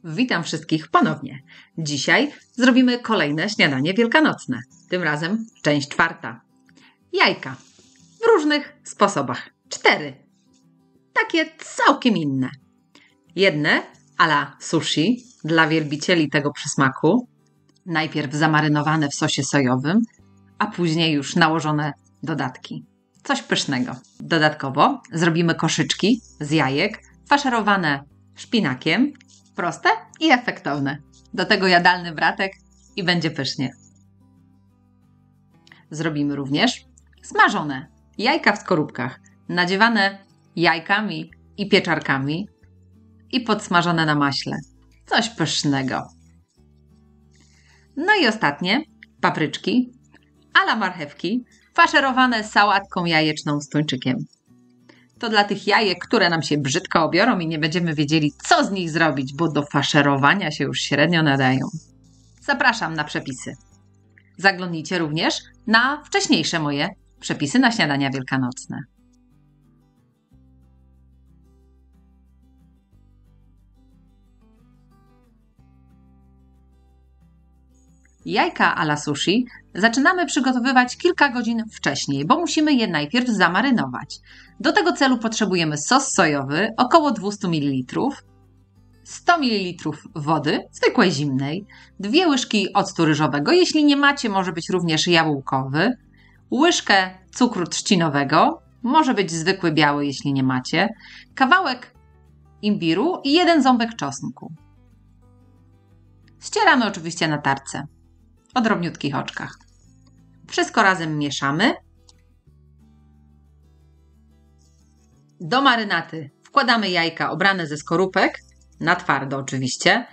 Witam wszystkich ponownie. Dzisiaj zrobimy kolejne śniadanie wielkanocne. Tym razem część czwarta. Jajka. W różnych sposobach. 4. Takie całkiem inne. Jedne a la sushi dla wielbicieli tego przysmaku. Najpierw zamarynowane w sosie sojowym, a później już nałożone dodatki. Coś pysznego. Dodatkowo zrobimy koszyczki z jajek faszerowane szpinakiem. Proste i efektowne. Do tego jadalny bratek i będzie pysznie. Zrobimy również smażone jajka w skorupkach, nadziewane jajkami i pieczarkami i podsmażone na maśle. Coś pysznego. No i ostatnie, papryczki a la marchewki, faszerowane sałatką jajeczną z tuńczykiem. To dla tych jajek, które nam się brzydko obiorą i nie będziemy wiedzieli, co z nich zrobić, bo do faszerowania się już średnio nadają. Zapraszam na przepisy. Zaglądnijcie również na wcześniejsze moje przepisy na śniadania wielkanocne. Jajka a la sushi zaczynamy przygotowywać kilka godzin wcześniej, bo musimy je najpierw zamarynować. Do tego celu potrzebujemy sos sojowy, około 200 ml, 100 ml wody, zwykłej zimnej, 2 łyżki octu ryżowego, jeśli nie macie, może być również jabłkowy, łyżkę cukru trzcinowego, może być zwykły biały, jeśli nie macie, kawałek imbiru i 1 ząbek czosnku. Ścieramy oczywiście na tarce o drobniutkich oczkach. Wszystko razem mieszamy. Do marynaty wkładamy jajka obrane ze skorupek, na twardo oczywiście.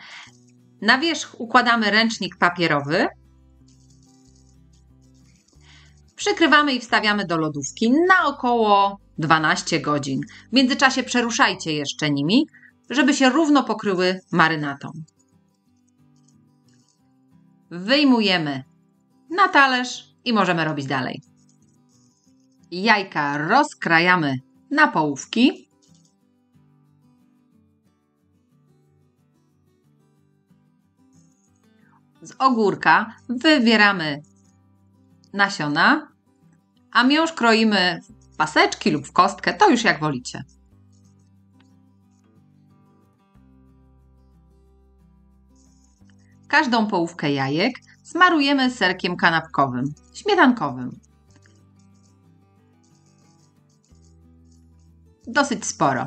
Na wierzch układamy ręcznik papierowy. Przykrywamy i wstawiamy do lodówki na około 12 godzin. W międzyczasie przeruszajcie jeszcze nimi, żeby się równo pokryły marynatą. Wyjmujemy na talerz i możemy robić dalej. Jajka rozkrajamy na połówki. Z ogórka wybieramy nasiona, a miąższ kroimy w paseczki lub w kostkę, to już jak wolicie. Każdą połówkę jajek smarujemy serkiem kanapkowym, śmietankowym. Dosyć sporo.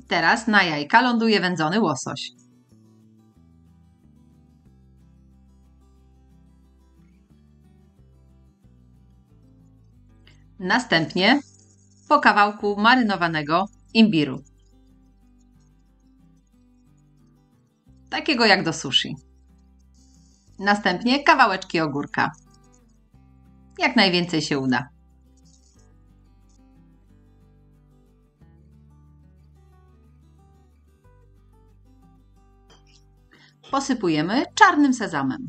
Teraz na jajka ląduje wędzony łosoś. Następnie po kawałku marynowanego imbiru. Takiego jak do sushi. Następnie kawałeczki ogórka. Jak najwięcej się uda. Posypujemy czarnym sezamem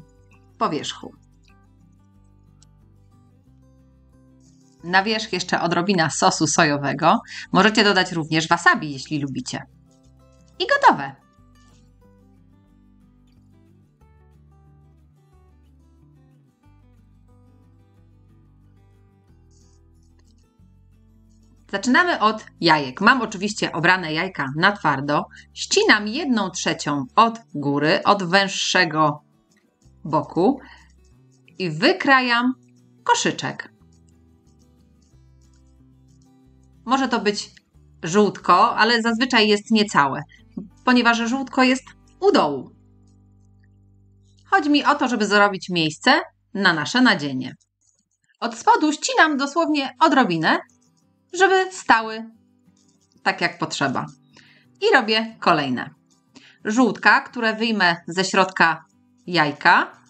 po wierzchu. Na wierzch jeszcze odrobina sosu sojowego. Możecie dodać również wasabi, jeśli lubicie. I gotowe! Zaczynamy od jajek. Mam oczywiście obrane jajka na twardo. Ścinam 1/3 od góry, od węższego boku i wykrajam koszyczek. Może to być żółtko, ale zazwyczaj jest niecałe, ponieważ żółtko jest u dołu. Chodzi mi o to, żeby zrobić miejsce na nasze nadzienie. Od spodu ścinam dosłownie odrobinę, żeby stały tak jak potrzeba. I robię kolejne. Żółtka, które wyjmę ze środka jajka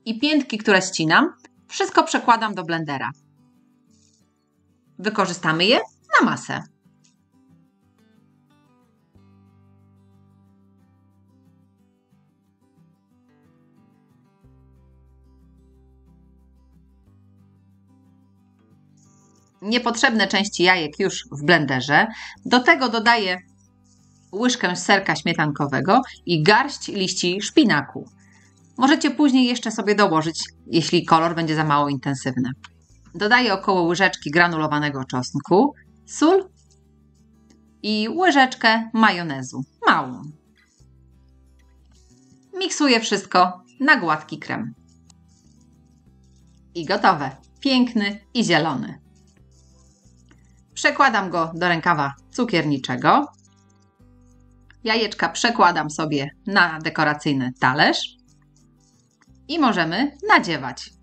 i piętki, które ścinam, wszystko przekładam do blendera. Wykorzystamy je na masę. niepotrzebne części jajek już w blenderze. Do tego dodaję łyżkę serka śmietankowego i garść liści szpinaku. Możecie później jeszcze sobie dołożyć, jeśli kolor będzie za mało intensywny. Dodaję około łyżeczki granulowanego czosnku, sól i łyżeczkę majonezu, małą. Miksuję wszystko na gładki krem. I gotowe. Piękny i zielony. Przekładam go do rękawa cukierniczego. Jajeczka przekładam sobie na dekoracyjny talerz i możemy nadziewać.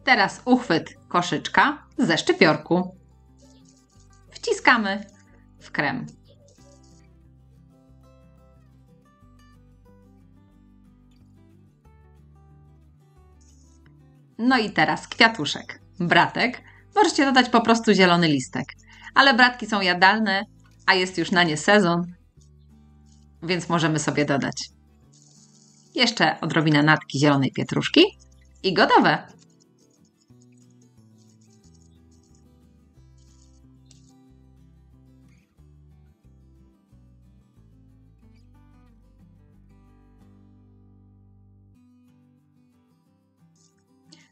Teraz uchwyt koszyczka ze szczypiorku. Wciskamy w krem. No i teraz kwiatuszek. Bratek. Możecie dodać po prostu zielony listek. Ale bratki są jadalne, a jest już na nie sezon, więc możemy sobie dodać jeszcze odrobinę natki zielonej pietruszki i gotowe.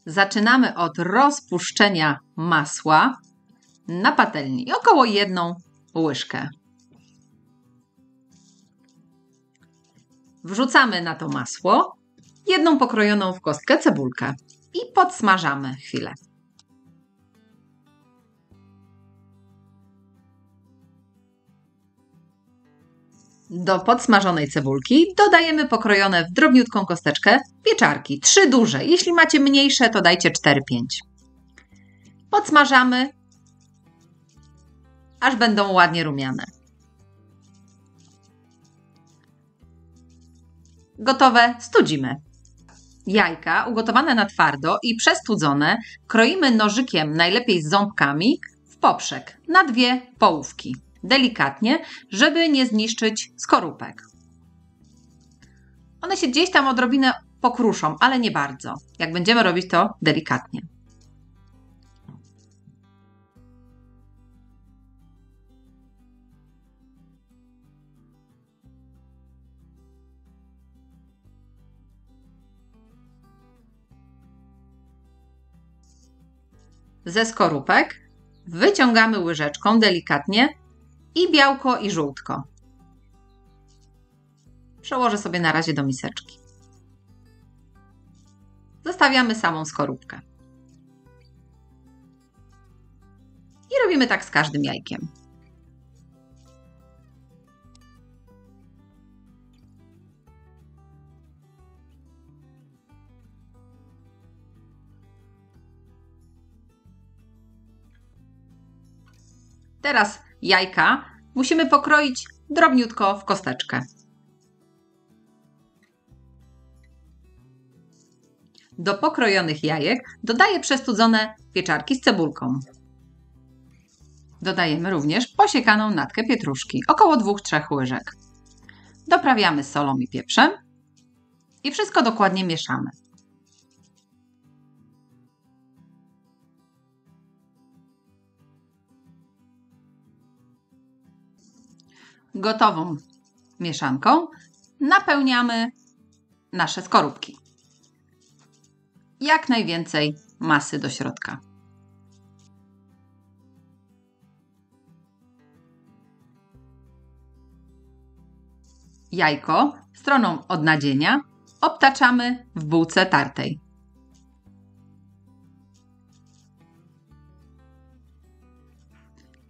Zaczynamy od rozpuszczenia masła na patelni, około 1 łyżkę. Wrzucamy na to masło 1 pokrojoną w kostkę cebulkę i podsmażamy chwilę. Do podsmażonej cebulki dodajemy pokrojone w drobniutką kosteczkę pieczarki. 3 duże. Jeśli macie mniejsze, to dajcie 4-5. Podsmażamy, aż będą ładnie rumiane. Gotowe, studzimy. Jajka ugotowane na twardo i przestudzone kroimy nożykiem, najlepiej z ząbkami, w poprzek na 2 połówki. Delikatnie, żeby nie zniszczyć skorupek. One się gdzieś tam odrobinę pokruszą, ale nie bardzo. Jak będziemy robić to delikatnie. Ze skorupek wyciągamy łyżeczką delikatnie i białko i żółtko. Przełożę sobie na razie do miseczki. Zostawiamy samą skorupkę. I robimy tak z każdym jajkiem. Teraz jajka musimy pokroić drobniutko w kosteczkę. Do pokrojonych jajek dodaję przestudzone pieczarki z cebulką. Dodajemy również posiekaną natkę pietruszki, około 2-3 łyżek. Doprawiamy solą i pieprzem i wszystko dokładnie mieszamy. Gotową mieszanką napełniamy nasze skorupki. Jak najwięcej masy do środka. Jajko stroną od nadzienia obtaczamy w bułce tartej.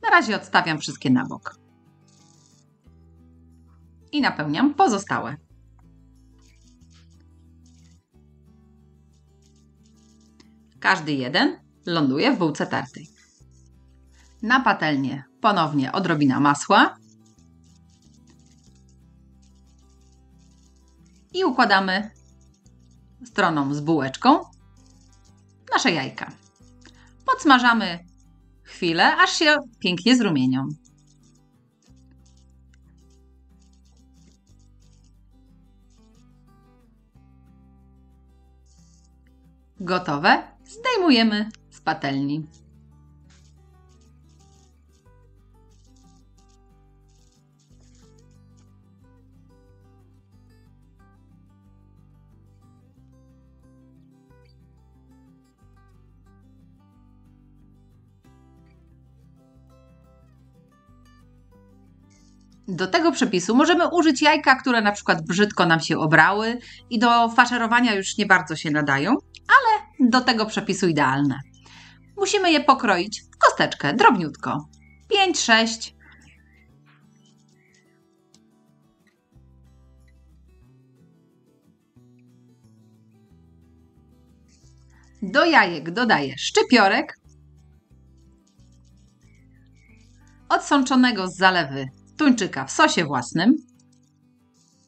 Na razie odstawiam wszystkie na bok. I napełniam pozostałe. Każdy jeden ląduje w bułce tartej. Na patelnię ponownie odrobina masła i układamy stroną z bułeczką nasze jajka. Podsmażamy chwilę, aż się pięknie zrumienią. Gotowe? Zdejmujemy z patelni. Do tego przepisu możemy użyć jajka, które na przykład brzydko nam się obrały i do faszerowania już nie bardzo się nadają, ale do tego przepisu idealne. Musimy je pokroić w kosteczkę, drobniutko. 5-6. Do jajek dodaję szczypiorek, odsączonego z zalewy tuńczyka w sosie własnym.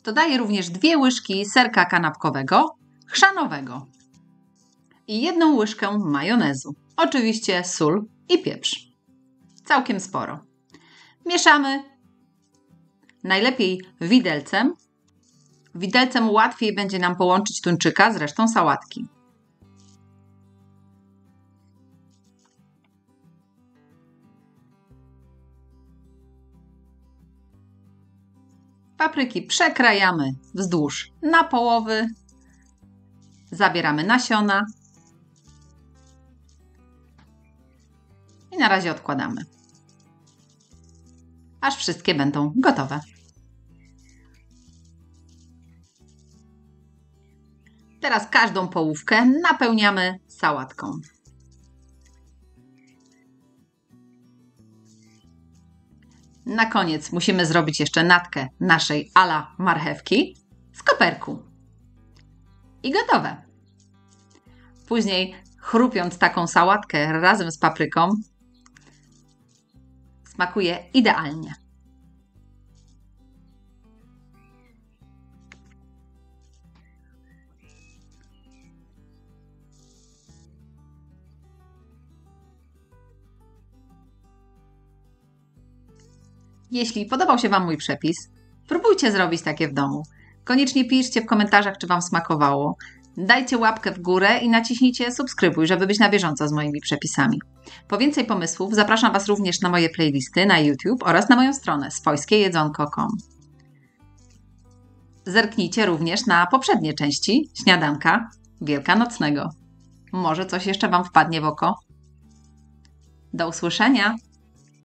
Dodaję również 2 łyżki serka kanapkowego, chrzanowego i 1 łyżkę majonezu. Oczywiście sól i pieprz. Całkiem sporo. Mieszamy. Najlepiej widelcem. Widelcem łatwiej będzie nam połączyć tuńczyka z resztą sałatki. Papryki przekrajamy wzdłuż na połowy. Zabieramy nasiona. I na razie odkładamy. Aż wszystkie będą gotowe. Teraz każdą połówkę napełniamy sałatką. Na koniec musimy zrobić jeszcze natkę naszej ala marchewki z koperku. I gotowe. Później chrupiąc taką sałatkę razem z papryką, smakuje idealnie. Jeśli podobał się Wam mój przepis, próbujcie zrobić takie w domu. Koniecznie piszcie w komentarzach, czy Wam smakowało. Dajcie łapkę w górę i naciśnijcie subskrybuj, żeby być na bieżąco z moimi przepisami. Po więcej pomysłów zapraszam Was również na moje playlisty na YouTube oraz na moją stronę swojskiejedzonko.com. Zerknijcie również na poprzednie części śniadanka wielkanocnego. Może coś jeszcze Wam wpadnie w oko. Do usłyszenia!